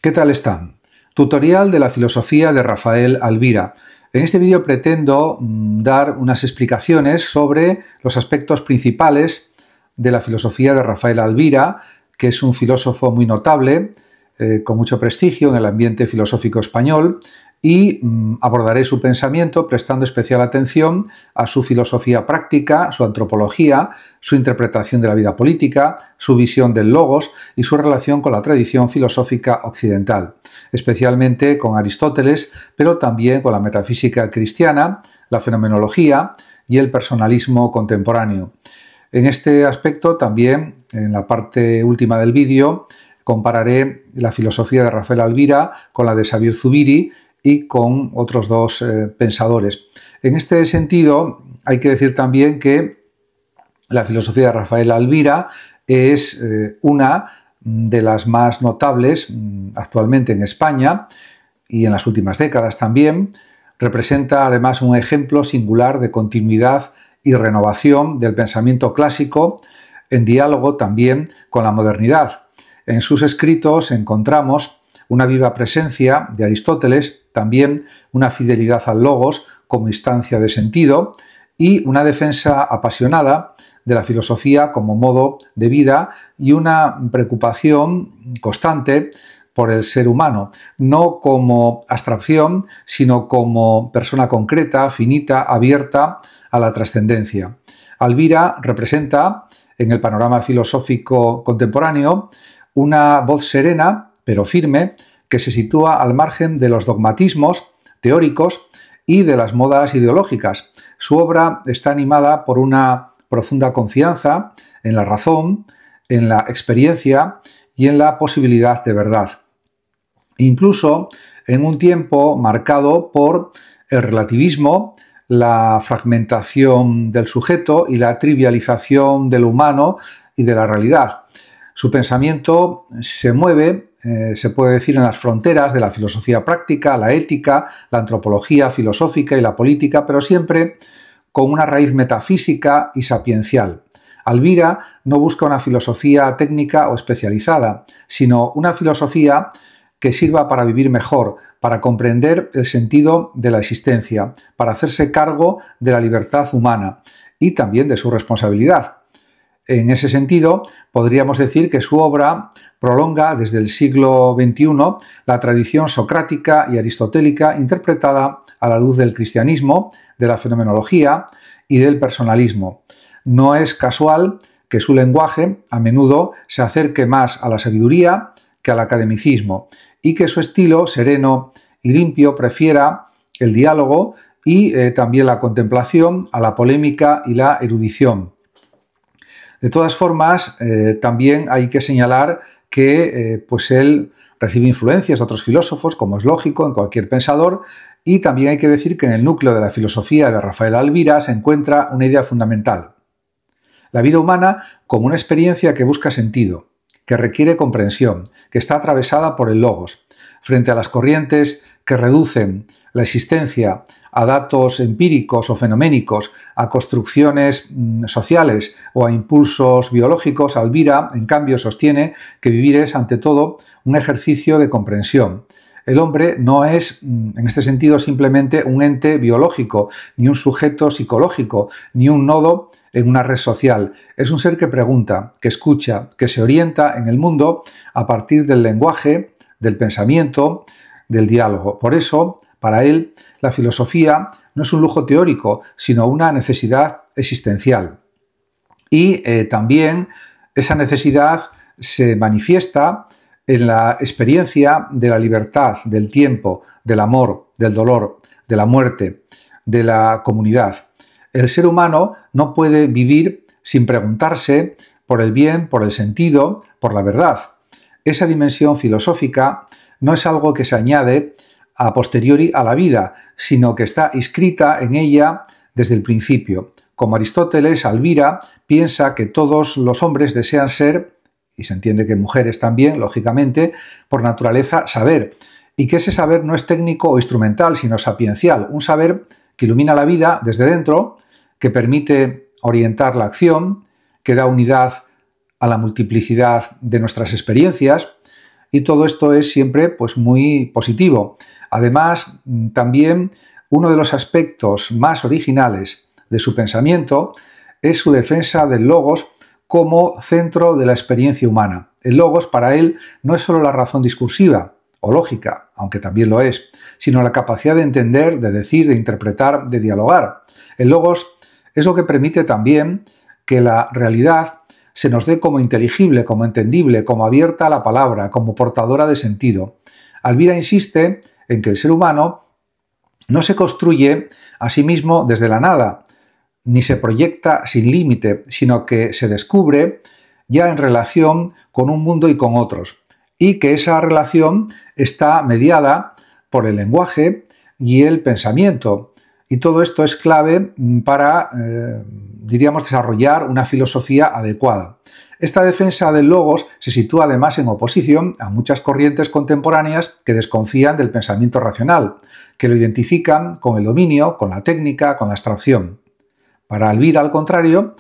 ¿Qué tal están? Tutorial de la filosofía de Rafael Alvira. En este vídeo pretendo dar unas explicaciones sobre los aspectos principales de la filosofía de Rafael Alvira, que es un filósofo muy notable, con mucho prestigio en el ambiente filosófico español, y abordaré su pensamiento prestando especial atención a su filosofía práctica, su antropología, su interpretación de la vida política, su visión del logos y su relación con la tradición filosófica occidental, especialmente con Aristóteles, pero también con la metafísica cristiana, la fenomenología y el personalismo contemporáneo. En este aspecto también, en la parte última del vídeo, compararé la filosofía de Rafael Alvira con la de Xavier Zubiri y con otros dos pensadores. En este sentido, hay que decir también que la filosofía de Rafael Alvira es una de las más notables actualmente en España y en las últimas décadas también. Representa además un ejemplo singular de continuidad y renovación del pensamiento clásico en diálogo también con la modernidad. En sus escritos encontramos una viva presencia de Aristóteles, también una fidelidad al logos como instancia de sentido y una defensa apasionada de la filosofía como modo de vida y una preocupación constante por el ser humano, no como abstracción, sino como persona concreta, finita, abierta a la trascendencia. Alvira representa, en el panorama filosófico contemporáneo, una voz serena, pero firme, que se sitúa al margen de los dogmatismos teóricos y de las modas ideológicas. Su obra está animada por una profunda confianza en la razón, en la experiencia y en la posibilidad de verdad. Incluso en un tiempo marcado por el relativismo, la fragmentación del sujeto y la trivialización del humano y de la realidad. Su pensamiento se mueve, se puede decir, en las fronteras de la filosofía práctica, la ética, la antropología filosófica y la política, pero siempre con una raíz metafísica y sapiencial. Alvira no busca una filosofía técnica o especializada, sino una filosofía que sirva para vivir mejor, para comprender el sentido de la existencia, para hacerse cargo de la libertad humana y también de su responsabilidad. En ese sentido, podríamos decir que su obra prolonga desde el siglo XXI la tradición socrática y aristotélica interpretada a la luz del cristianismo, de la fenomenología y del personalismo. No es casual que su lenguaje a menudo se acerque más a la sabiduría que al academicismo y que su estilo sereno y limpio prefiera el diálogo y también la contemplación a la polémica y la erudición. De todas formas, también hay que señalar que él recibe influencias de otros filósofos, como es lógico en cualquier pensador, y también hay que decir que en el núcleo de la filosofía de Rafael Alvira se encuentra una idea fundamental: la vida humana como una experiencia que busca sentido, que requiere comprensión, que está atravesada por el logos. Frente a las corrientes que reducen la existencia a datos empíricos o fenoménicos, a construcciones sociales o a impulsos biológicos, Alvira, en cambio, sostiene que vivir es, ante todo, un ejercicio de comprensión. El hombre no es, en este sentido, simplemente un ente biológico, ni un sujeto psicológico, ni un nodo en una red social. Es un ser que pregunta, que escucha, que se orienta en el mundo a partir del lenguaje, del pensamiento, del diálogo. Por eso, para él, la filosofía no es un lujo teórico, sino una necesidad existencial. Y también esa necesidad se manifiesta en la experiencia de la libertad, del tiempo, del amor, del dolor, de la muerte, de la comunidad. El ser humano no puede vivir sin preguntarse por el bien, por el sentido, por la verdad. Esa dimensión filosófica no es algo que se añade a posteriori a la vida, sino que está inscrita en ella desde el principio. Como Aristóteles, Alvira piensa que todos los hombres desean ser, y se entiende que mujeres también, lógicamente, por naturaleza, saber, y que ese saber no es técnico o instrumental, sino sapiencial, un saber que ilumina la vida desde dentro, que permite orientar la acción, que da unidad a la multiplicidad de nuestras experiencias y todo esto es siempre pues, muy positivo. Además, también uno de los aspectos más originales de su pensamiento es su defensa del logos como centro de la experiencia humana. El logos para él no es solo la razón discursiva o lógica, aunque también lo es, sino la capacidad de entender, de decir, de interpretar, de dialogar. El logos es lo que permite también que la realidad se nos dé como inteligible, como entendible, como abierta a la palabra, como portadora de sentido. Alvira insiste en que el ser humano no se construye a sí mismo desde la nada, ni se proyecta sin límite, sino que se descubre ya en relación con un mundo y con otros, y que esa relación está mediada por el lenguaje y el pensamiento. Y todo esto es clave para, diríamos, desarrollar una filosofía adecuada. Esta defensa del logos se sitúa además en oposición a muchas corrientes contemporáneas que desconfían del pensamiento racional, que lo identifican con el dominio, con la técnica, con la abstracción. Para Alvira, al contrario,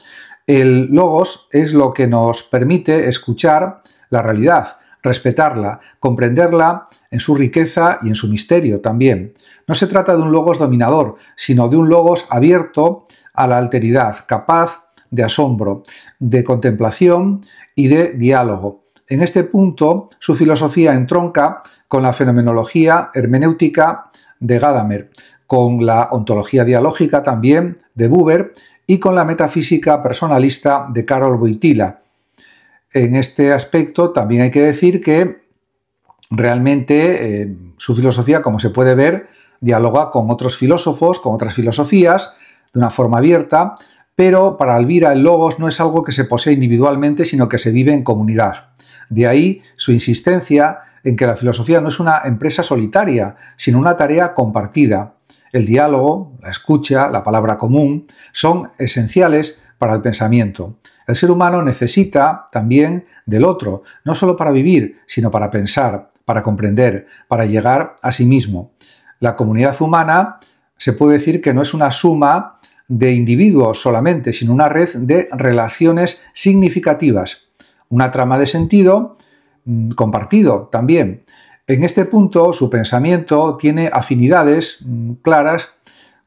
el logos es lo que nos permite escuchar la realidad, respetarla, comprenderla en su riqueza y en su misterio también. No se trata de un logos dominador, sino de un logos abierto a la alteridad, capaz de asombro, de contemplación y de diálogo. En este punto, su filosofía entronca con la fenomenología hermenéutica de Gadamer, con la ontología dialógica también de Buber y con la metafísica personalista de Karol Wojtyla. En este aspecto también hay que decir que realmente su filosofía, como se puede ver, dialoga con otros filósofos, con otras filosofías, de una forma abierta, pero para Alvira el logos no es algo que se posee individualmente, sino que se vive en comunidad. De ahí su insistencia en que la filosofía no es una empresa solitaria, sino una tarea compartida. El diálogo, la escucha, la palabra común son esenciales para el pensamiento. El ser humano necesita también del otro, no solo para vivir, sino para pensar, para comprender, para llegar a sí mismo. La comunidad humana se puede decir que no es una suma de individuos solamente, sino una red de relaciones significativas, una trama de sentido compartido también. En este punto, su pensamiento tiene afinidades claras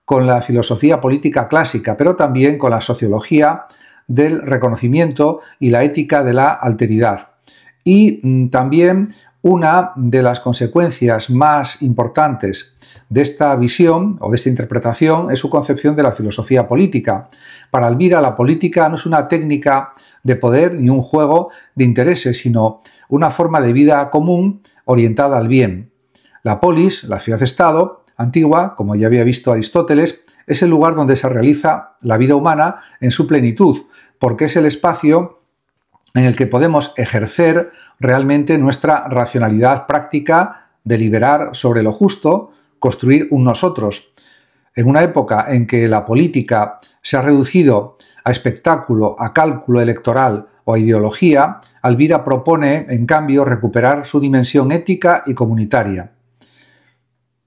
con la filosofía política clásica, pero también con la sociología del reconocimiento y la ética de la alteridad. Y también una de las consecuencias más importantes de esta visión o de esta interpretación es su concepción de la filosofía política. Para Alvira, la política no es una técnica de poder ni un juego de intereses, sino una forma de vida común orientada al bien. La polis, la ciudad-estado antigua, como ya había visto Aristóteles, es el lugar donde se realiza la vida humana en su plenitud, porque es el espacio en el que podemos ejercer realmente nuestra racionalidad práctica, deliberar sobre lo justo, construir un nosotros. En una época en que la política se ha reducido a espectáculo, a cálculo electoral o a ideología, Alvira propone, en cambio, recuperar su dimensión ética y comunitaria.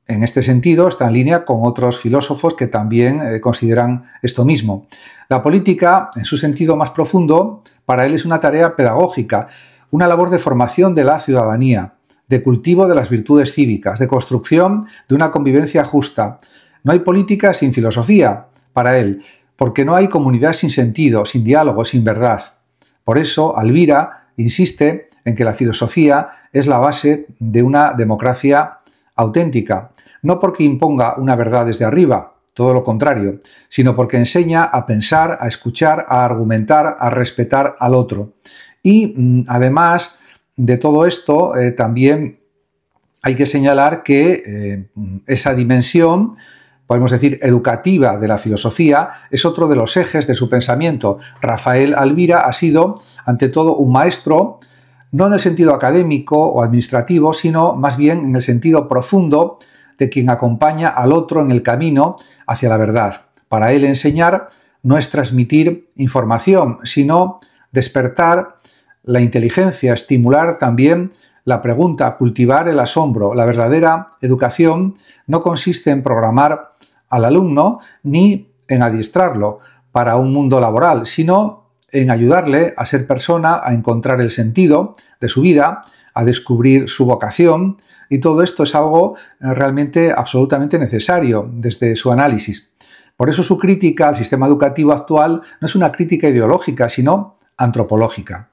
En este sentido, está en línea con otros filósofos que también consideran esto mismo. La política, en su sentido más profundo, para él es una tarea pedagógica, una labor de formación de la ciudadanía, de cultivo de las virtudes cívicas, de construcción de una convivencia justa. No hay política sin filosofía, para él, porque no hay comunidad sin sentido, sin diálogo, sin verdad. Por eso, Alvira insiste en que la filosofía es la base de una democracia auténtica, no porque imponga una verdad desde arriba, todo lo contrario, sino porque enseña a pensar, a escuchar, a argumentar, a respetar al otro. Y además de todo esto, también hay que señalar que esa dimensión, podemos decir, educativa de la filosofía, es otro de los ejes de su pensamiento. Rafael Alvira ha sido, ante todo, un maestro, no en el sentido académico o administrativo, sino más bien en el sentido profundo de quien acompaña al otro en el camino hacia la verdad. Para él enseñar no es transmitir información, sino despertar la inteligencia, estimular también la pregunta, cultivar el asombro. La verdadera educación no consiste en programar al alumno ni en adiestrarlo para un mundo laboral, sino en ayudarle a ser persona, a encontrar el sentido de su vida, a descubrir su vocación, y todo esto es algo realmente absolutamente necesario desde su análisis. Por eso su crítica al sistema educativo actual no es una crítica ideológica, sino antropológica.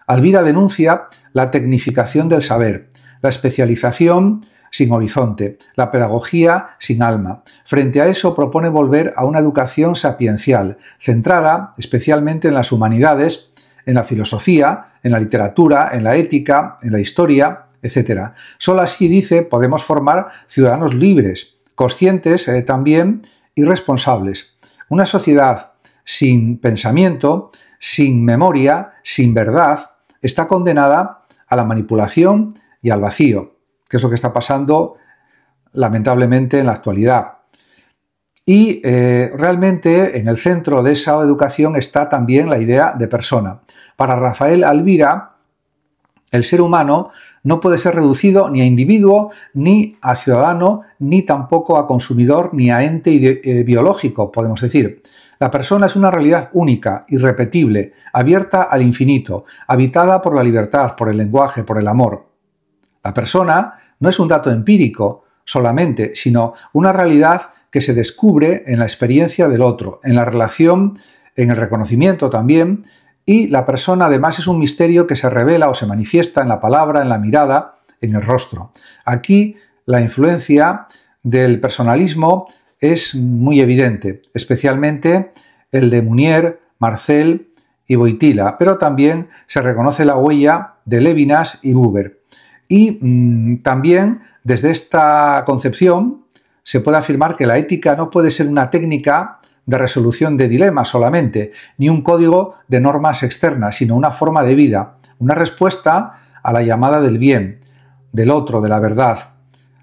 Alvira denuncia la tecnificación del saber, la especialización sin horizonte, la pedagogía sin alma. Frente a eso propone volver a una educación sapiencial, centrada especialmente en las humanidades, en la filosofía, en la literatura, en la ética, en la historia, etc. Solo así, dice, podemos formar ciudadanos libres, conscientes también y responsables. Una sociedad sin pensamiento, sin memoria, sin verdad, está condenada a la manipulación y al vacío, que es lo que está pasando lamentablemente en la actualidad. Y realmente en el centro de esa educación está también la idea de persona. Para Rafael Alvira, el ser humano no puede ser reducido ni a individuo, ni a ciudadano, ni tampoco a consumidor, ni a ente biológico, podemos decir. La persona es una realidad única, irrepetible, abierta al infinito, habitada por la libertad, por el lenguaje, por el amor. La persona no es un dato empírico solamente, sino una realidad que se descubre en la experiencia del otro, en la relación, en el reconocimiento también, y la persona además es un misterio que se revela o se manifiesta en la palabra, en la mirada, en el rostro. Aquí la influencia del personalismo es muy evidente, especialmente el de Munier, Marcel y Wojtyla, pero también se reconoce la huella de Levinas y Buber. Y también desde esta concepción se puede afirmar que la ética no puede ser una técnica de resolución de dilemas solamente, ni un código de normas externas, sino una forma de vida, una respuesta a la llamada del bien, del otro, de la verdad.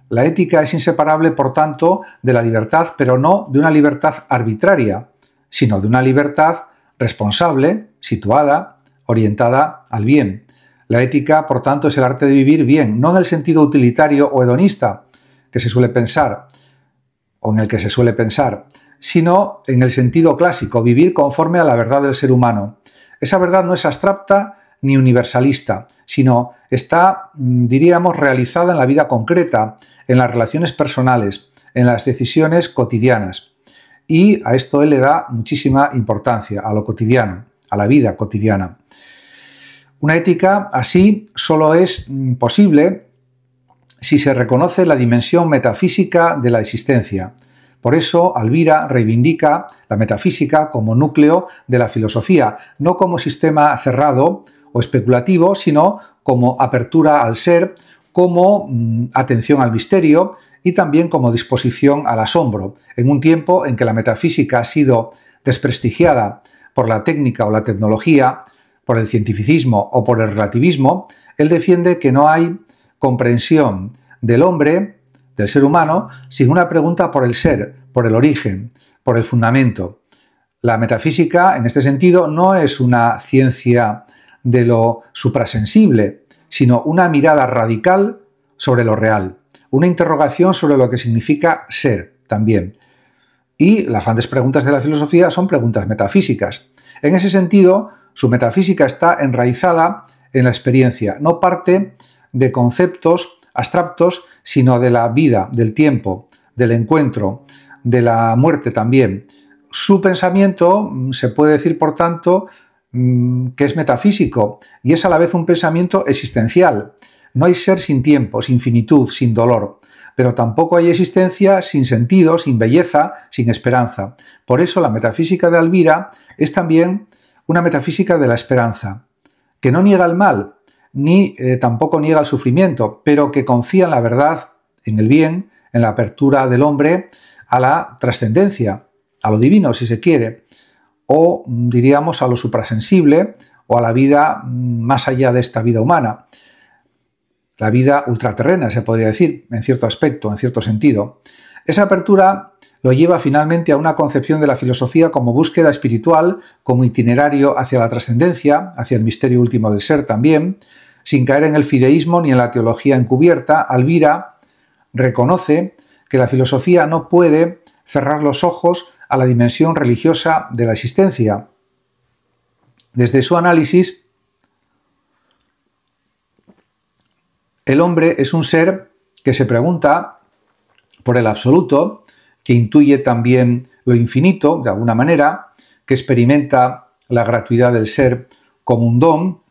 La ética es inseparable, por tanto, de la libertad, pero no de una libertad arbitraria, sino de una libertad responsable, situada, orientada al bien. La ética, por tanto, es el arte de vivir bien, no en el sentido utilitario o hedonista que se suele pensar, o en el que se suele pensar, sino en el sentido clásico, vivir conforme a la verdad del ser humano. Esa verdad no es abstracta ni universalista, sino está, diríamos, realizada en la vida concreta, en las relaciones personales, en las decisiones cotidianas. Y a esto él le da muchísima importancia, a lo cotidiano, a la vida cotidiana. Una ética así solo es posible si se reconoce la dimensión metafísica de la existencia. Por eso, Alvira reivindica la metafísica como núcleo de la filosofía, no como sistema cerrado o especulativo, sino como apertura al ser, como atención al misterio y también como disposición al asombro, en un tiempo en que la metafísica ha sido desprestigiada por la técnica o la tecnología, por el cientificismo o por el relativismo. Él defiende que no hay comprensión del hombre, del ser humano, sin una pregunta por el ser, por el origen, por el fundamento. La metafísica, en este sentido, no es una ciencia de lo suprasensible, sino una mirada radical sobre lo real, una interrogación sobre lo que significa ser también. Y las grandes preguntas de la filosofía son preguntas metafísicas. En ese sentido, su metafísica está enraizada en la experiencia, no parte de conceptos abstractos, sino de la vida, del tiempo, del encuentro, de la muerte también. Su pensamiento se puede decir, por tanto, que es metafísico y es a la vez un pensamiento existencial. No hay ser sin tiempo, sin finitud, sin dolor, pero tampoco hay existencia sin sentido, sin belleza, sin esperanza. Por eso la metafísica de Alvira es también una metafísica de la esperanza, que no niega el mal, ni tampoco niega el sufrimiento, pero que confía en la verdad, en el bien, en la apertura del hombre a la trascendencia, a lo divino, si se quiere, o diríamos a lo suprasensible o a la vida más allá de esta vida humana. La vida ultraterrena, se podría decir, en cierto aspecto, en cierto sentido. Esa apertura lo lleva finalmente a una concepción de la filosofía como búsqueda espiritual, como itinerario hacia la trascendencia, hacia el misterio último del ser también, sin caer en el fideísmo ni en la teología encubierta. Alvira reconoce que la filosofía no puede cerrar los ojos a la dimensión religiosa de la existencia. Desde su análisis, el hombre es un ser que se pregunta por el absoluto, que intuye también lo infinito, de alguna manera, que experimenta la gratuidad del ser como un don,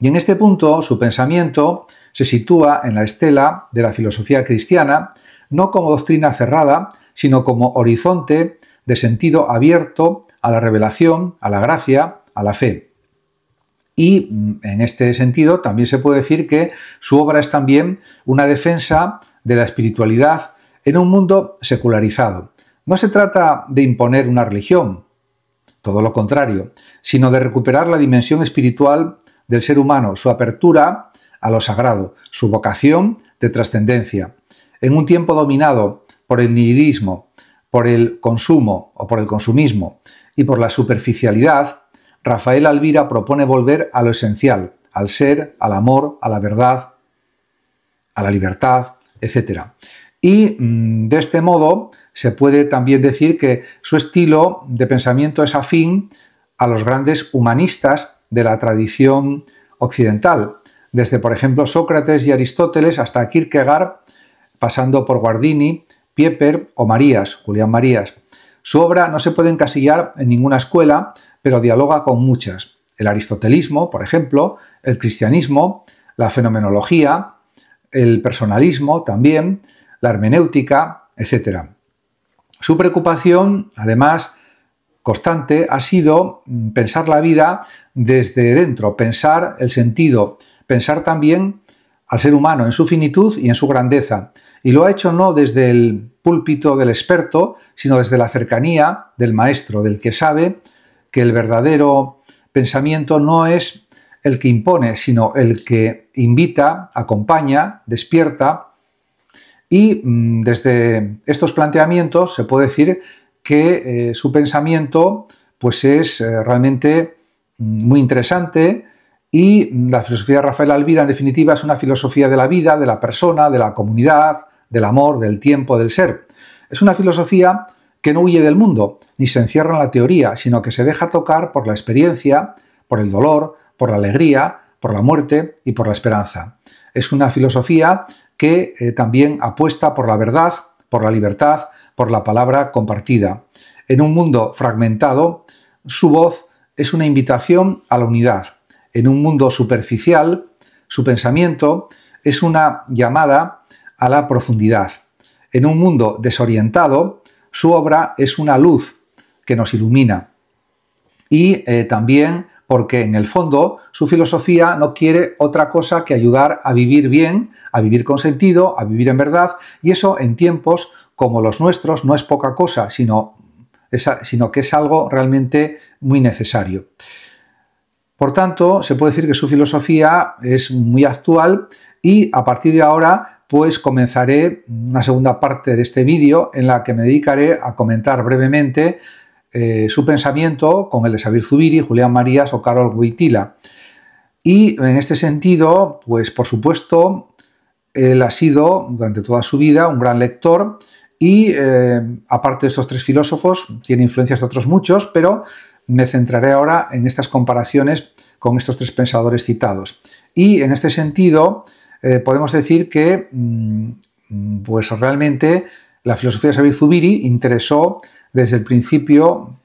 y en este punto su pensamiento se sitúa en la estela de la filosofía cristiana, no como doctrina cerrada, sino como horizonte de sentido abierto a la revelación, a la gracia, a la fe. Y en este sentido también se puede decir que su obra es también una defensa de la espiritualidad en un mundo secularizado. No se trata de imponer una religión, todo lo contrario, sino de recuperar la dimensión espiritual del ser humano, su apertura a lo sagrado, su vocación de trascendencia. En un tiempo dominado por el nihilismo, por el consumo o por el consumismo y por la superficialidad, Rafael Alvira propone volver a lo esencial, al ser, al amor, a la verdad, a la libertad, etc. Y de este modo se puede también decir que su estilo de pensamiento es afín a los grandes humanistas de la tradición occidental, desde por ejemplo Sócrates y Aristóteles hasta Kierkegaard, pasando por Guardini, Pieper o Marías, Julián Marías. Su obra no se puede encasillar en ninguna escuela, pero dialoga con muchas. El aristotelismo, por ejemplo, el cristianismo, la fenomenología, el personalismo también, la hermenéutica, etc. Su preocupación, además, constante, ha sido pensar la vida desde dentro, pensar el sentido, pensar también al ser humano en su finitud y en su grandeza. Y lo ha hecho no desde el púlpito del experto, sino desde la cercanía del maestro, del que sabe que el verdadero pensamiento no es el que impone, sino el que invita, acompaña, despierta. Y desde estos planteamientos se puede decir que su pensamiento pues es realmente muy interesante, y la filosofía de Rafael Alvira, en definitiva, es una filosofía de la vida, de la persona, de la comunidad, del amor, del tiempo, del ser. Es una filosofía que no huye del mundo, ni se encierra en la teoría, sino que se deja tocar por la experiencia, por el dolor, por la alegría, por la muerte y por la esperanza. Es una filosofía que también apuesta por la verdad, por la libertad, por la palabra compartida. En un mundo fragmentado, su voz es una invitación a la unidad. En un mundo superficial, su pensamiento es una llamada a la profundidad. En un mundo desorientado, su obra es una luz que nos ilumina. Y también porque en el fondo su filosofía no quiere otra cosa que ayudar a vivir bien, a vivir con sentido, a vivir en verdad, y eso en tiempos como los nuestros no es poca cosa, sino que es algo realmente muy necesario. Por tanto, se puede decir que su filosofía es muy actual, y a partir de ahora pues comenzaré una segunda parte de este vídeo en la que me dedicaré a comentar brevemente su pensamiento con el de Xavier Zubiri, Julián Marías o Karol Wojtyla. Y en este sentido, pues por supuesto, él ha sido durante toda su vida un gran lector, y aparte de estos tres filósofos, tiene influencias de otros muchos, pero me centraré ahora en estas comparaciones con estos tres pensadores citados. Y en este sentido podemos decir que pues realmente la filosofía de Xavier Zubiri interesó desde el principio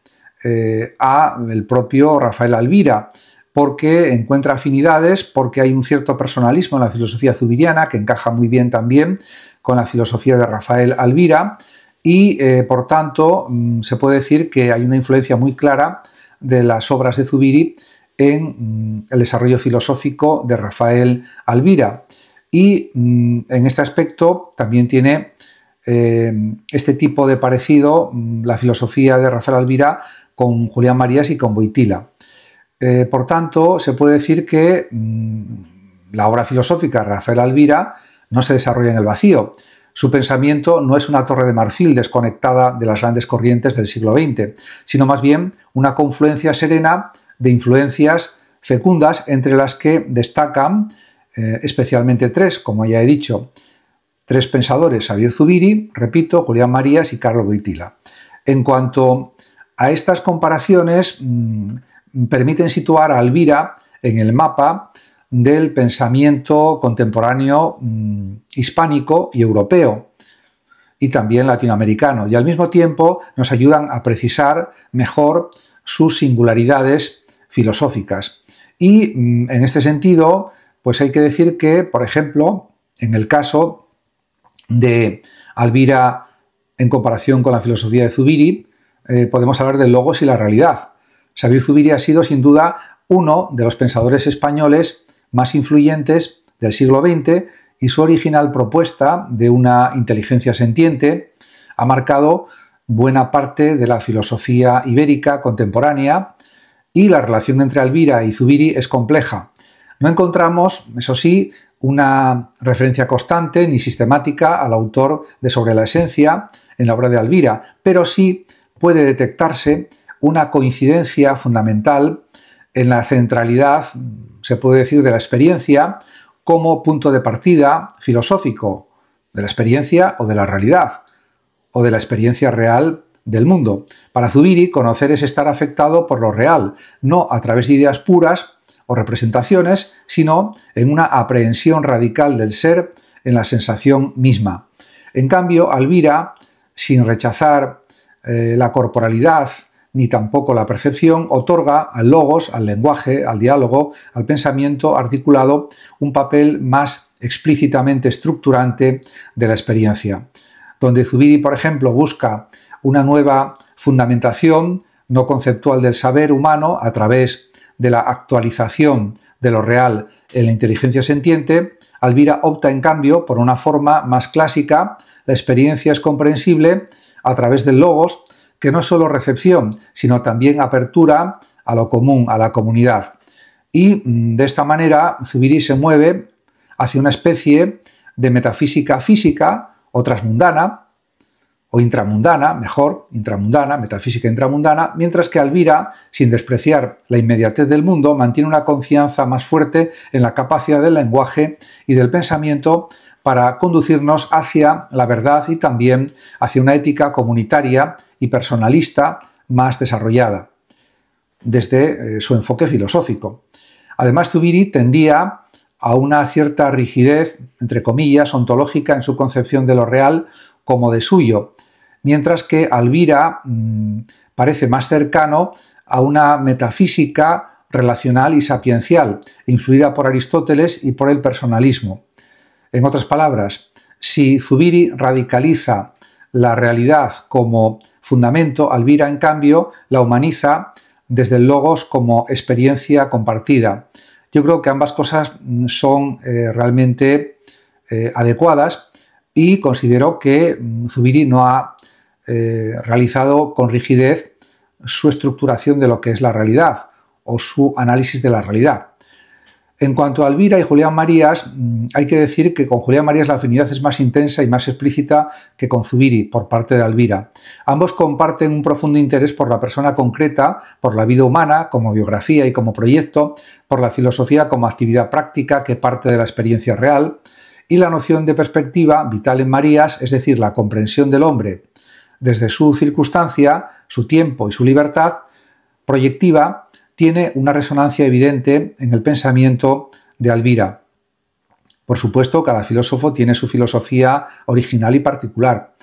al propio Rafael Alvira, porque encuentra afinidades, porque hay un cierto personalismo en la filosofía zubiriana que encaja muy bien también con la filosofía de Rafael Alvira, y por tanto se puede decir que hay una influencia muy clara de las obras de Zubiri en el desarrollo filosófico de Rafael Alvira. Y en este aspecto también tiene este tipo de parecido la filosofía de Rafael Alvira con Julián Marías y con Wojtyla. Por tanto, se puede decir que la obra filosófica de Rafael Alvira no se desarrolla en el vacío. Su pensamiento no es una torre de marfil desconectada de las grandes corrientes del siglo XX, sino más bien una confluencia serena de influencias fecundas, entre las que destacan especialmente tres, como ya he dicho, tres pensadores: Xavier Zubiri, repito, Julián Marías y Karol Wojtyla. En cuanto a estas comparaciones, permiten situar a Elvira en el mapa del pensamiento contemporáneo hispánico y europeo, y también latinoamericano, y al mismo tiempo nos ayudan a precisar mejor sus singularidades filosóficas. Y en este sentido, pues hay que decir que, por ejemplo, en el caso de Elvira en comparación con la filosofía de Zubiri, podemos hablar del logos y la realidad. Xavier Zubiri ha sido sin duda uno de los pensadores españoles más influyentes del siglo XX, y su original propuesta de una inteligencia sentiente ha marcado buena parte de la filosofía ibérica contemporánea, y la relación entre Elvira y Zubiri es compleja. No encontramos, eso sí, una referencia constante ni sistemática al autor de Sobre la esencia en la obra de Elvira, pero sí puede detectarse una coincidencia fundamental en la centralidad, se puede decir, de la experiencia como punto de partida filosófico, de la experiencia o de la realidad, o de la experiencia real del mundo. Para Zubiri, conocer es estar afectado por lo real, no a través de ideas puras o representaciones, sino en una aprehensión radical del ser en la sensación misma. En cambio, Elvira, sin rechazar la corporalidad ni tampoco la percepción, otorga al logos, al lenguaje, al diálogo, al pensamiento articulado un papel más explícitamente estructurante de la experiencia. Donde Zubiri, por ejemplo, busca una nueva fundamentación no conceptual del saber humano a través de la actualización de lo real en la inteligencia sentiente, Elvira opta en cambio por una forma más clásica. La experiencia es comprensible a través del logos, que no es solo recepción, sino también apertura a lo común, a la comunidad. Y de esta manera Zubiri se mueve hacia una especie de metafísica física o transmundana, o intramundana, mejor, intramundana, metafísica intramundana, mientras que Elvira, sin despreciar la inmediatez del mundo, mantiene una confianza más fuerte en la capacidad del lenguaje y del pensamiento para conducirnos hacia la verdad y también hacia una ética comunitaria y personalista más desarrollada, desde su enfoque filosófico. Además, Zubiri tendía a una cierta rigidez, entre comillas, ontológica en su concepción de lo real como de suyo, mientras que Elvira parece más cercano a una metafísica relacional y sapiencial, influida por Aristóteles y por el personalismo. En otras palabras, si Zubiri radicaliza la realidad como fundamento, Elvira, en cambio, la humaniza desde el logos como experiencia compartida. Yo creo que ambas cosas son realmente adecuadas, y considero que Zubiri no ha realizado con rigidez su estructuración de lo que es la realidad o su análisis de la realidad. En cuanto a Elvira y Julián Marías, hay que decir que con Julián Marías la afinidad es más intensa y más explícita que con Zubiri por parte de Elvira. Ambos comparten un profundo interés por la persona concreta, por la vida humana como biografía y como proyecto, por la filosofía como actividad práctica que parte de la experiencia real, y la noción de perspectiva vital en Marías, es decir, la comprensión del hombre desde su circunstancia, su tiempo y su libertad proyectiva, tiene una resonancia evidente en el pensamiento de Elvira. Por supuesto, cada filósofo tiene su filosofía original y particular.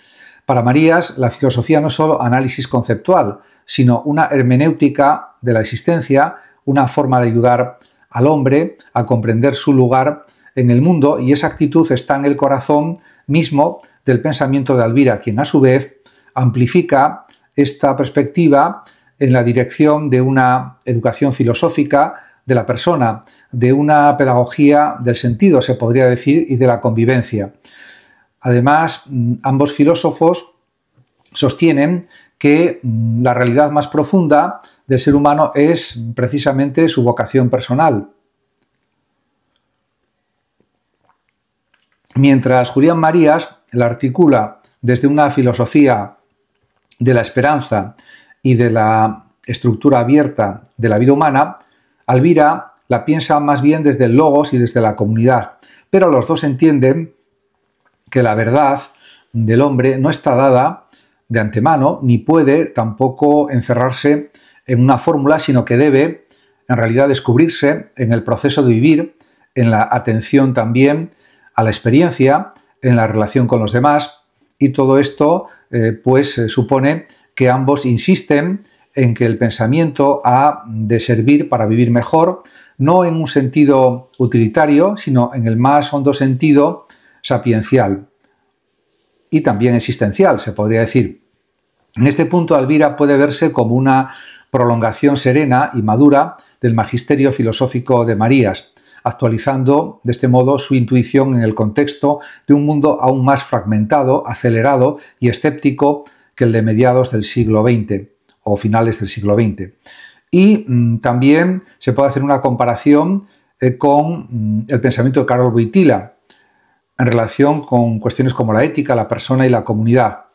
Para Marías, la filosofía no es solo análisis conceptual, sino una hermenéutica de la existencia, una forma de ayudar al hombre a comprender su lugar en el mundo, y esa actitud está en el corazón mismo del pensamiento de Elvira, quien a su vez amplifica esta perspectiva en la dirección de una educación filosófica de la persona, de una pedagogía del sentido, se podría decir, y de la convivencia. Además, ambos filósofos sostienen que la realidad más profunda del ser humano es precisamente su vocación personal. Mientras Julián Marías la articula desde una filosofía de la esperanza y de la estructura abierta de la vida humana, Elvira la piensa más bien desde el logos y desde la comunidad, pero los dos entienden que la verdad del hombre no está dada de antemano, ni puede tampoco encerrarse en una fórmula, sino que debe en realidad descubrirse en el proceso de vivir, en la atención también a la experiencia, en la relación con los demás, y todo esto supone que ambos insisten en que el pensamiento ha de servir para vivir mejor, no en un sentido utilitario, sino en el más hondo sentido sapiencial y también existencial, se podría decir. En este punto, Alvira puede verse como una prolongación serena y madura del magisterio filosófico de Marías, actualizando de este modo su intuición en el contexto de un mundo aún más fragmentado, acelerado y escéptico que el de mediados del siglo XX o finales del siglo XX. Y también se puede hacer una comparación con el pensamiento de Karol Wojtyła en relación con cuestiones como la ética, la persona y la comunidad.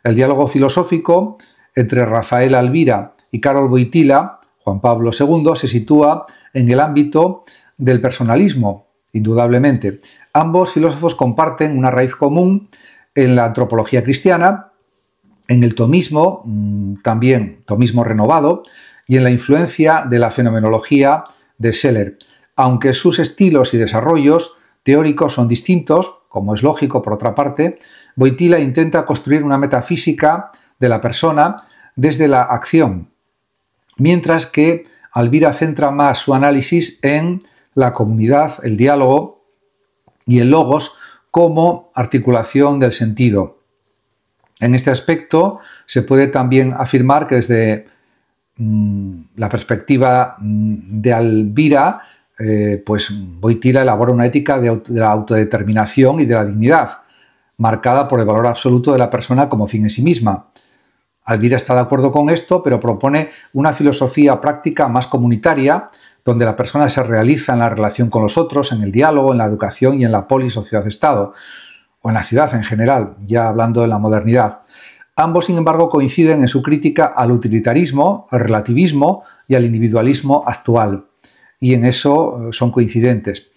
El diálogo filosófico entre Rafael Alvira y Karol Wojtyła, Juan Pablo II, se sitúa en el ámbito del personalismo, indudablemente. Ambos filósofos comparten una raíz común en la antropología cristiana, en el tomismo, también tomismo renovado, y en la influencia de la fenomenología de Scheler. Aunque sus estilos y desarrollos teóricos son distintos, como es lógico por otra parte, Wojtyła intenta construir una metafísica de la persona desde la acción, mientras que Alvira centra más su análisis en la comunidad, el diálogo y el logos como articulación del sentido. En este aspecto se puede también afirmar que desde la perspectiva de Alvira, Wojtyła elabora una ética de la autodeterminación y de la dignidad, marcada por el valor absoluto de la persona como fin en sí misma. Alvira está de acuerdo con esto, pero propone una filosofía práctica más comunitaria, donde la persona se realiza en la relación con los otros, en el diálogo, en la educación y en la polis o ciudad-estado, o en la ciudad en general, ya hablando de la modernidad. Ambos, sin embargo, coinciden en su crítica al utilitarismo, al relativismo y al individualismo actual, y en eso son coincidentes.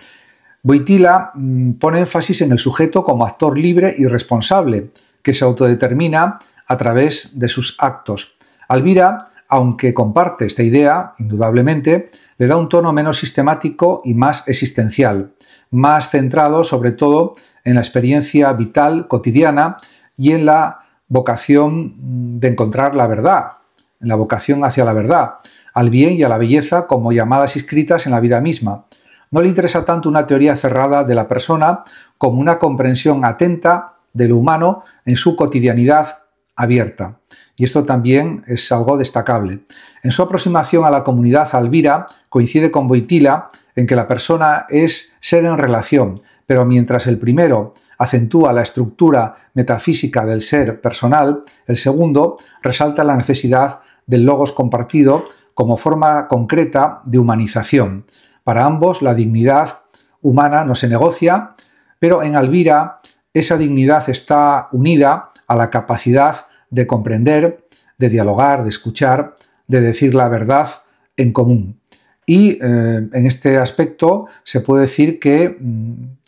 Wojtyła pone énfasis en el sujeto como actor libre y responsable, que se autodetermina a través de sus actos. Alvira, aunque comparte esta idea, indudablemente, le da un tono menos sistemático y más existencial, más centrado sobre todo en la experiencia vital cotidiana y en la vocación de encontrar la verdad, en la vocación hacia la verdad, al bien y a la belleza como llamadas inscritas en la vida misma. No le interesa tanto una teoría cerrada de la persona como una comprensión atenta de lo humano en su cotidianidad abierta. Y esto también es algo destacable. En su aproximación a la comunidad, Alvira coincide con Wojtyła en que la persona es ser en relación, pero mientras el primero acentúa la estructura metafísica del ser personal, el segundo resalta la necesidad del logos compartido como forma concreta de humanización. Para ambos, la dignidad humana no se negocia, pero en Alvira esa dignidad está unida a la capacidad de comprender, de dialogar, de escuchar, de decir la verdad en común. Y en este aspecto se puede decir que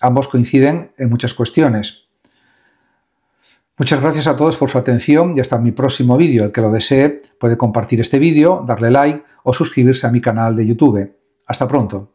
ambos coinciden en muchas cuestiones. Muchas gracias a todos por su atención y hasta mi próximo vídeo. El que lo desee puede compartir este vídeo, darle like o suscribirse a mi canal de YouTube. Hasta pronto.